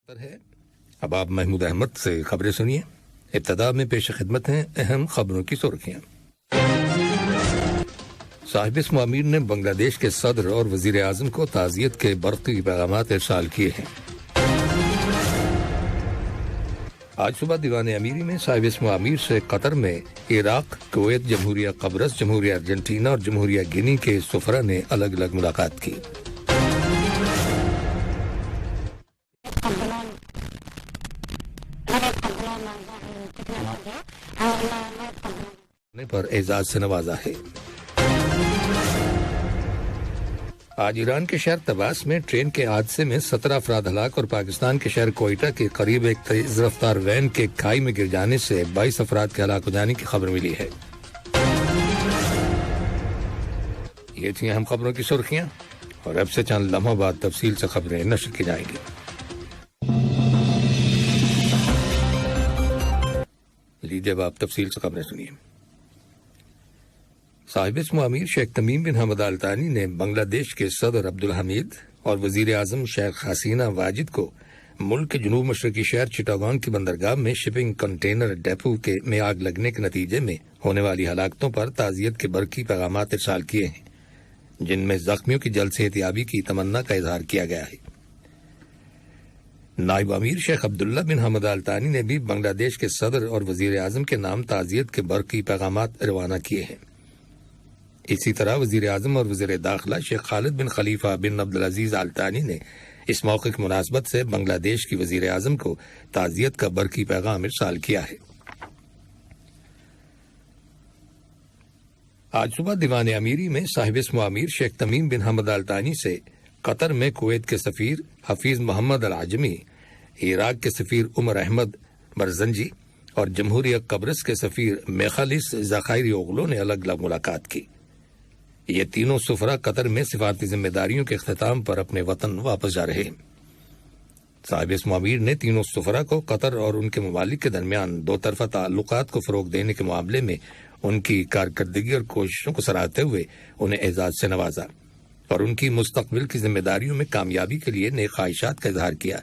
ہے اب آپ محمود احمد سے خبریں سنیے۔ ابتدا میں پیش خدمت ہیں اہم خبروں کی سرخیاں۔ صاحب اسم امیر نے بنگلہ دیش کے صدر اور وزیر اعظم کو تعزیت کے برقی پیغامات ارسال کیے ہیں۔ آج صبح دیوان امیری میں صاحب اسم امیر سے قطر میں عراق، کویت، جمہوریہ قبرص، جمہوریہ ارجنٹینا اور جمہوریہ گینی کے سفراء نے الگ الگ ملاقات کی۔ پر اعزاز سے نوازا ہے۔ آج ایران کے شہر طباس میں ٹرین کے حادثے میں 17 افراد ہلاک اور پاکستان کے شہر کوئٹہ کے قریب ایک تیز رفتار وین کے کھائی میں گر جانے سے 22 افراد کے ہلاک ہو جانے کی خبر ملی ہے۔ یہ تھیں اہم خبروں کی سرخیاں اور اب سے چند لمحوں بعد تفصیل سے خبریں نشر کی جائیں گی۔ لیجیے اب آپ تفصیل سے خبریں سنیے۔ صاحب اسم امیر شیخ تمیم بن حمد آل ثانی نے بنگلہ دیش کے صدر عبدالحمید اور وزیر اعظم شیخ حسینہ واجد کو ملک کے جنوب مشرقی شہر چٹاگانگ کی بندرگاہ میں شپنگ کنٹینر ڈیپو میں آگ لگنے کے نتیجے میں ہونے والی ہلاکتوں پر تعزیت کے برقی پیغامات ارسال کیے ہیں، جن میں زخمیوں کی جلد صحتیابی کی تمنا کا اظہار کیا گیا ہے۔ نائب امیر شیخ عبداللہ بن حمد آل ثانی نے بھی بنگلہ دیش کے صدر اور وزیر اعظم کے نام تعزیت کے برقی پیغامات روانہ کیے ہیں۔ اسی طرح وزیر اعظم اور وزیر داخلہ شیخ خالد بن خلیفہ بن عبدالعزیز آل ثانی نے اس موقع کی مناسبت سے بنگلہ دیش کی وزیر اعظم کو تعزیت کا برقی پیغام ارسال کیا ہے۔ آج صبح دیوان امیری میں صاحب اسم امیر شیخ تمیم بن حمد آل ثانی سے قطر میں کویت کے سفیر حفیظ محمد العجمی، عراق کے سفیر عمر احمد برزنجی اور جمہوریہ قبرص کے سفیر میخالس ذخائری اوغلو نے الگ الگ ملاقات کی۔ یہ تینوں سفراء قطر میں سفارتی ذمہ داریوں کے اختتام پر اپنے وطن واپس جا رہے ہیں۔ صاحب اسم امیر نے تینوں سفراء کو قطر اور ان کے ممالک کے درمیان دو طرفہ تعلقات کو فروغ دینے کے معاملے میں ان کی کارکردگی اور کوششوں کو سراہتے ہوئے انہیں اعزاز سے نوازا اور ان کی مستقبل کی ذمہ داریوں میں کامیابی کے لیے نیک خواہشات کا اظہار کیا۔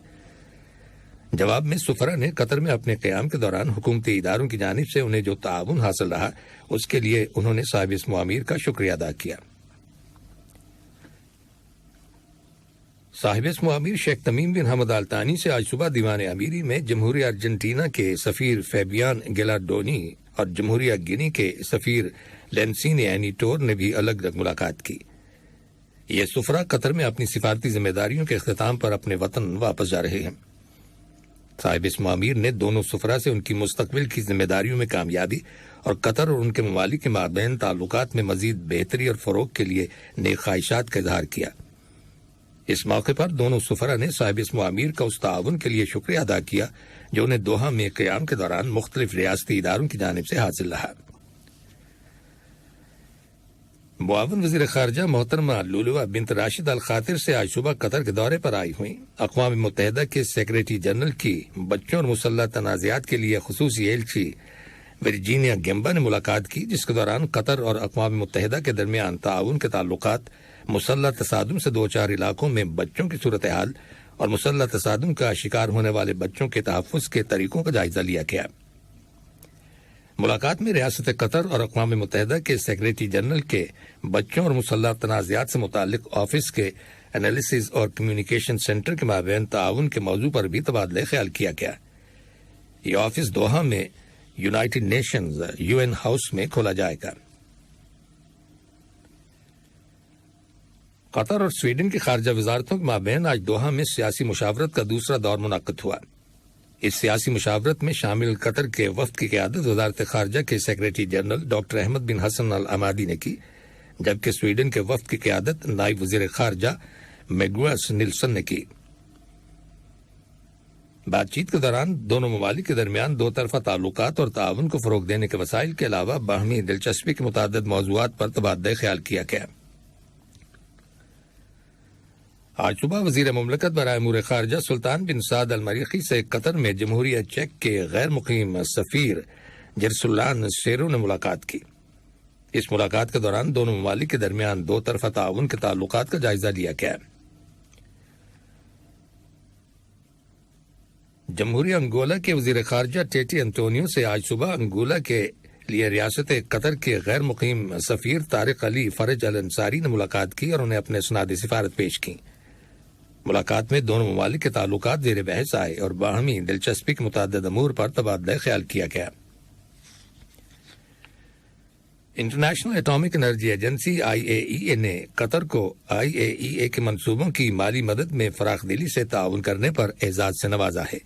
جواب میں سفراء نے قطر میں اپنے قیام کے دوران حکومتی اداروں کی جانب سے انہیں جو تعاون حاصل رہا اس کے لیے انہوں نے صاحب اسم امیر کا شکریہ ادا کیا۔ صاحب اسم امیر شیخ تمیم بن حمد آل ثانی سے آج صبح دیوان امیری میں جمہوریہ ارجنٹینا کے سفیر فیبیان گیلاڈونی اور جمہوریہ گینی کے سفیر لینسینی اینیٹور نے بھی الگ الگ ملاقات کی۔ یہ سفراء قطر میں اپنی سفارتی ذمہ داریوں کے اختتام پر اپنے وطن واپس جا رہے ہیں۔ صاحب اسم امیر نے دونوں سفراء سے ان کی مستقبل کی ذمہ داریوں میں کامیابی اور قطر اور ان کے ممالک کے مابین تعلقات میں مزید بہتری اور فروغ کے لیے نیک خواہشات کا اظہار کیا۔ اس موقع پر دونوں سفراء نے صاحب اسم امیر کا اس تعاون کے لیے شکریہ ادا کیا جو انہیں دوحہ میں قیام کے دوران مختلف ریاستی اداروں کی جانب سے حاصل رہا۔ معاون وزیر خارجہ محترمہ لولوہ بنت راشد الخاطر سے آج صبح قطر کے دورے پر آئی ہوئیں اقوام متحدہ کے سیکریٹری جنرل کی بچوں اور مسلح تنازعات کے لیے خصوصی ایلچی ورجینیا گیمبا نے ملاقات کی، جس کے دوران قطر اور اقوام متحدہ کے درمیان تعاون کے تعلقات، مسلح تصادم سے دوچار علاقوں میں بچوں کی صورتحال اور مسلح تصادم کا شکار ہونے والے بچوں کے تحفظ کے طریقوں کا جائزہ لیا گیا۔ ملاقات میں ریاست قطر اور اقوام متحدہ کے سیکریٹری جنرل کے بچوں اور مسلح تنازعات سے متعلق آفس کے انالیسز اور کمیونیکیشن سینٹر کے مابین تعاون کے موضوع پر بھی تبادلہ خیال کیا گیا۔ یہ آفس دوحہ میں یونائیٹڈ نیشنز UN ہاؤس میں کھولا جائے گا۔ قطر اور سویڈن کی خارجہ وزارتوں کے مابین آج دوحہ میں سیاسی مشاورت کا دوسرا دور منعقد ہوا۔ اس سیاسی مشاورت میں شامل قطر کے وفد کی قیادت وزارت خارجہ کے سیکریٹری جنرل ڈاکٹر احمد بن حسن العمادی نے کی، جبکہ سویڈن کے وفد کی قیادت نائب وزیر خارجہ میگوس نیلسن نے کی۔ بات چیت کے دوران دونوں ممالک کے درمیان دو طرفہ تعلقات اور تعاون کو فروغ دینے کے وسائل کے علاوہ باہمی دلچسپی کے متعدد موضوعات پر تبادلہ خیال کیا گیا۔ آج صبح وزیر مملکت برائے امور خارجہ سلطان بن سعد المریخی سے قطر میں جمہوریہ چیک کے غیر مقیم سفیر جرسلان سیرو نے ملاقات کی۔ اس ملاقات کے دوران دونوں ممالک کے درمیان دو طرفہ تعاون کے تعلقات کا جائزہ لیا گیا۔ جمہوریہ انگولا کے وزیر خارجہ ٹیٹی انٹونیو سے آج صبح انگولا کے لیے ریاست قطر کے غیر مقیم سفیر طارق علی فرج الانصاری نے ملاقات کی اور انہیں اپنے اسناد سفارت پیش کی۔ ملاقات میں دونوں ممالک کے تعلقات زیر بحث آئے اور باہمی دلچسپی کے متعدد امور پر تبادلہ خیال کیا گیا۔ International atomic energy agency IAEA نے قطر کو IAEA کے منصوبوں کی مالی مدد میں فراخ دلی سے تعاون کرنے پر اعزاز سے نوازا ہے۔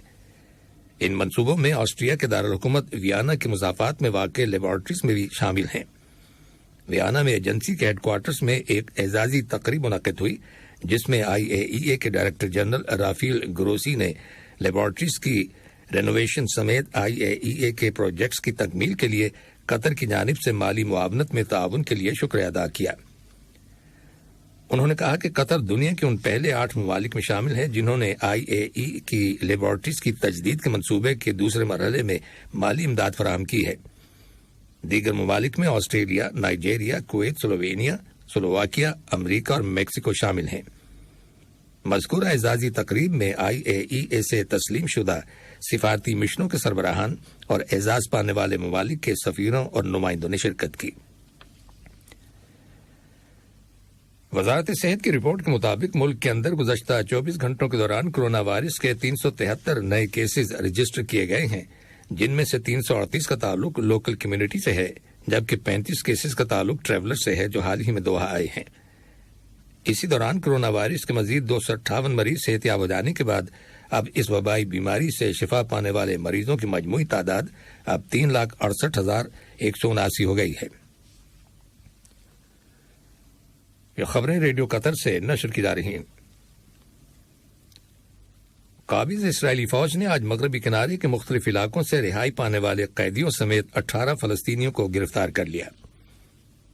ان منصوبوں میں آسٹریا کے دارالحکومت ویانا کے مضافات میں واقع لیبارٹریز میں بھی شامل ہیں۔ ویانا میں ایجنسی کے ہیڈ کوارٹرز میں ایک اعزازی تقریب منعقد ہوئی جس میں IAEA کے ڈائریکٹر جنرل رافیل گروسی نے لیبارٹریز کی رینوویشن سمیت IAEA کے پروجیکٹس کی تکمیل کے لیے قطر کی جانب سے مالی معاونت میں تعاون کے لیے شکریہ ادا کیا۔ انہوں نے کہا کہ قطر دنیا کے ان پہلے 8 ممالک میں شامل ہے جنہوں نے IAEA کی لیبارٹریز کی تجدید کے منصوبے کے دوسرے مرحلے میں مالی امداد فراہم کی ہے۔ دیگر ممالک میں Australia, Nigeria, Kuwait, Slovenia, Slovakia, امریکہ اور میکسیکو شامل ہیں۔ مذکورہ اعزازی تقریب میں IAEA سے تسلیم شدہ سفارتی مشنوں کے سربراہان اور اعزاز پانے والے ممالک کے سفیروں اور نمائندوں نے شرکت کی۔ وزارت صحت کی رپورٹ کے مطابق ملک کے اندر گزشتہ 24 گھنٹوں کے دوران کرونا وائرس کے 373 نئے کیسز رجسٹر کیے گئے ہیں، جن میں سے 338 کا تعلق لوکل کمیونٹی سے ہے جبکہ 35 کیسز کا تعلق ٹریولر سے ہے جو حال ہی میں دوحہ آئے ہیں۔ اسی دوران کرونا وائرس کے مزید 258 مریض صحت یاب ہو جانے کے بعد اب اس وبائی بیماری سے شفا پانے والے مریضوں کی مجموعی تعداد اب 3,68,179 ہو گئی ہے۔ یہ خبریں ریڈیو قطر سے نشر کی جا رہی ہیں۔ قابض اسرائیلی فوج نے آج مغربی کنارے کے مختلف علاقوں سے رہائی پانے والے قیدیوں سمیت 18 فلسطینیوں کو گرفتار کر لیا۔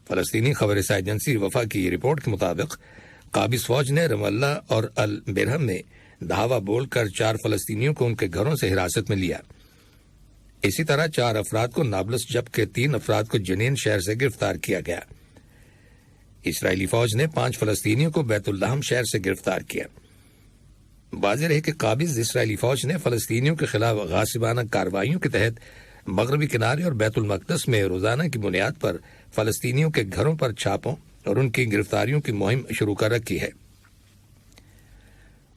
فلسطینی خبر رساں ایجنسی وفا کی رپورٹ کے مطابق قابض فوج نے رام اللہ اور البرہم میں دھاوا بول کر 4 فلسطینیوں کو ان کے گھروں سے حراست میں لیا۔ اسی طرح 4 افراد کو نابلس جبکہ 3 افراد کو جنین شہر سے گرفتار کیا گیا۔ اسرائیلی فوج نے 5 فلسطینیوں کو بیت اللحم شہر سے گرفتار کیا۔ واضح ہے کہ قابض اسرائیلی فوج نے فلسطینیوں کے خلاف غاصبانہ کارروائیوں کے تحت مغربی کنارے اور بیت المقدس میں روزانہ کی بنیاد پر فلسطینیوں کے گھروں پر چھاپوں اور ان کی گرفتاریوں کی مہم شروع کر رکھی ہے۔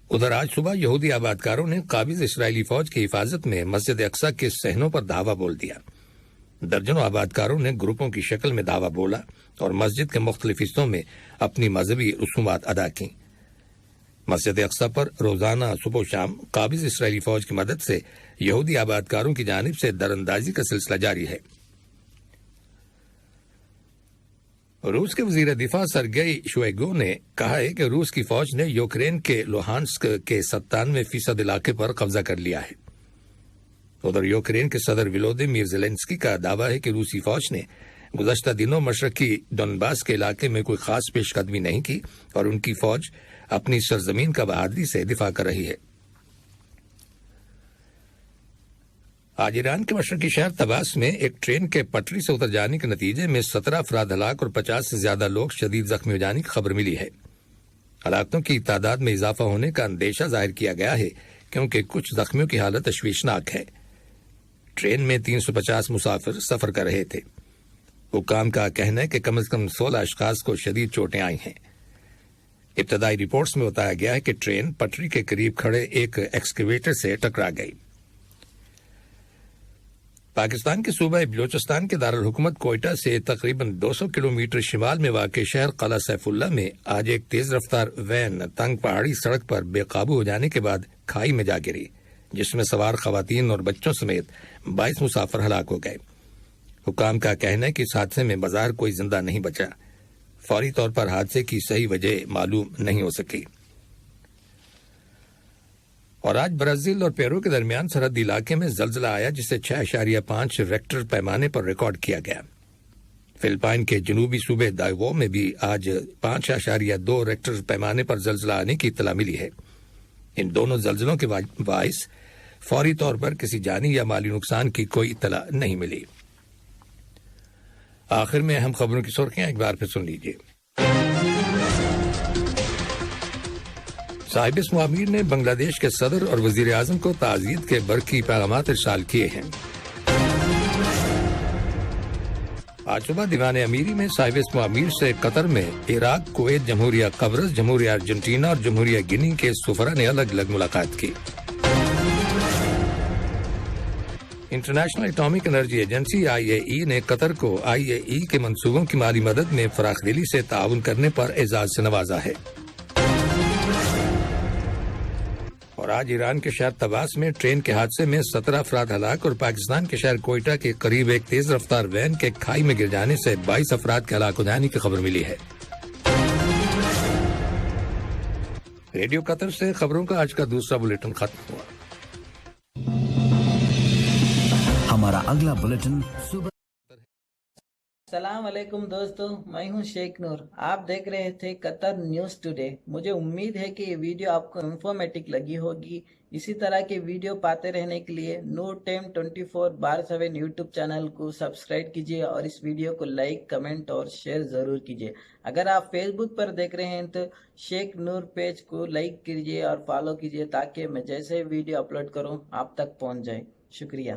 ادھر آج صبح یہودی آبادکاروں نے قابض اسرائیلی فوج کی حفاظت میں مسجد اقصی کے صحنوں پر دھاوا بول دیا۔ درجنوں آبادکاروں نے گروپوں کی شکل میں دھاوا بولا اور مسجد کے مختلف حصوں میں اپنی مذہبی رسومات ادا کی۔ مسجد اقصی پر روزانہ صبح و شام قابض اسرائیلی فوج کی مدد سے یہودی آبادکاروں کی جانب سے دراندازی کا سلسلہ جاری ہے۔ روس کے وزیر دفاع سرگئی شوئیگو نے کہا ہے کہ روس کی فوج نے یوکرین کے لوہانسک کے 97% علاقے پر قبضہ کر لیا ہے۔ ادھر یوکرین کے صدر ولودیمیر زیلنسکی کا دعویٰ ہے کہ روسی فوج نے گزشتہ دنوں مشرقی ڈونباس کے علاقے میں کوئی خاص پیش قدمی نہیں کی اور ان کی فوج اپنی سرزمین کا بہادری سے دفاع کر رہی ہے۔ آج ایران کے مشرقی شہر طباس میں ایک ٹرین کے پٹری سے اتر جانے کے نتیجے میں 17 افراد ہلاک اور 50 سے زیادہ لوگ شدید زخمی ہو جانے کی خبر ملی ہے۔ ہلاکتوں کی تعداد میں اضافہ ہونے کا اندیشہ ظاہر کیا گیا ہے کیونکہ کچھ زخمیوں کی حالت تشویشناک ہے۔ ٹرین میں 350 مسافر سفر کر رہے تھے۔ حکام کا کہنا ہے کہ کم از کم 16 اشخاص کو شدید چوٹیں آئی ہیں۔ ابتدائی رپورٹس میں بتایا گیا ہے کہ ٹرین پٹری کے قریب کھڑے ایک ایکسکیویٹر سے ٹکرا گئی۔ پاکستان کے صوبہ بلوچستان کے دارالحکومت کوئٹہ سے تقریباً 200 کلومیٹر شمال میں واقع شہر قلعہ سیف اللہ میں آج ایک تیز رفتار وین تنگ پہاڑی سڑک پر بے قابو ہو جانے کے بعد کھائی میں جا گری، جس میں سوار خواتین اور بچوں سمیت 22 مسافر ہلاک ہو گئے۔ حکام کا کہنا ہے کہ اس حادثے میں بظاہر کوئی زندہ نہیں بچا۔ فوری طور پر حادثے کی صحیح وجہ معلوم نہیں ہو سکی۔ اور آج برازیل اور پیرو کے درمیان سرحدی علاقے میں زلزلہ آیا جسے 6.5 ریکٹر پیمانے پر ریکارڈ کیا گیا۔ فلپائن کے جنوبی صوبے دائیوو میں بھی آج 5.2 ریکٹر پیمانے پر زلزلہ آنے کی اطلاع ملی ہے۔ ان دونوں زلزلوں کے باعث فوری طور پر کسی جانی یا مالی نقصان کی کوئی اطلاع نہیں ملی۔ آخر میں اہم خبروں کی سرخیاں ایک بار پھر سن لیجیے۔ صاحب اسم امیر نے بنگلہ دیش کے صدر اور وزیر اعظم کو تعزیت کے برقی پیغامات ارسال کیے ہیں۔ آج صبح دیوان امیری میں صاحب اسم امیر سے قطر میں عراق، کویت، جمہوریہ قبرص، جمہوریہ ارجنٹینا اور جمہوریہ گنی کے سفراء نے الگ الگ ملاقات کی۔ International atomic energy agency IAEA نے قطر کو IAEA کے منصوبوں کی مالی مدد میں فراخ دلی سے تعاون کرنے پر اعزاز سے نوازا ہے۔ اور آج ایران کے شہر طباس میں ٹرین کے حادثے میں 17 افراد ہلاک اور پاکستان کے شہر کوئٹہ کے قریب ایک تیز رفتار وین کے کھائی میں گر جانے سے 22 افراد کے ہلاک ہو جانے کی خبر ملی ہے۔ ریڈیو قطر سے خبروں کا آج کا دوسرا بلیٹن ختم ہوا۔ ہمارا اگلا بلیٹن صبح۔ السلام علیکم دوستو، میں ہوں شیخ نور۔ آپ دیکھ رہے تھے قطر نیوز ٹوڈے۔ مجھے امید ہے کہ یہ ویڈیو آپ کو انفارمیٹک لگی ہوگی۔ اسی طرح کے ویڈیو پاتے رہنے کے لیے نور ٹائم 24/7 یوٹیوب چینل کو سبسکرائب کیجیے اور اس ویڈیو کو لائک، کمنٹ اور شیئر ضرور کیجیے۔ اگر آپ فیس بک پر دیکھ رہے ہیں تو شیخ نور پیج کو لائک کیجیے اور فالو کیجیے تاکہ میں جیسے ویڈیو اپلوڈ کروں آپ تک پہنچ جائے۔ شکریہ۔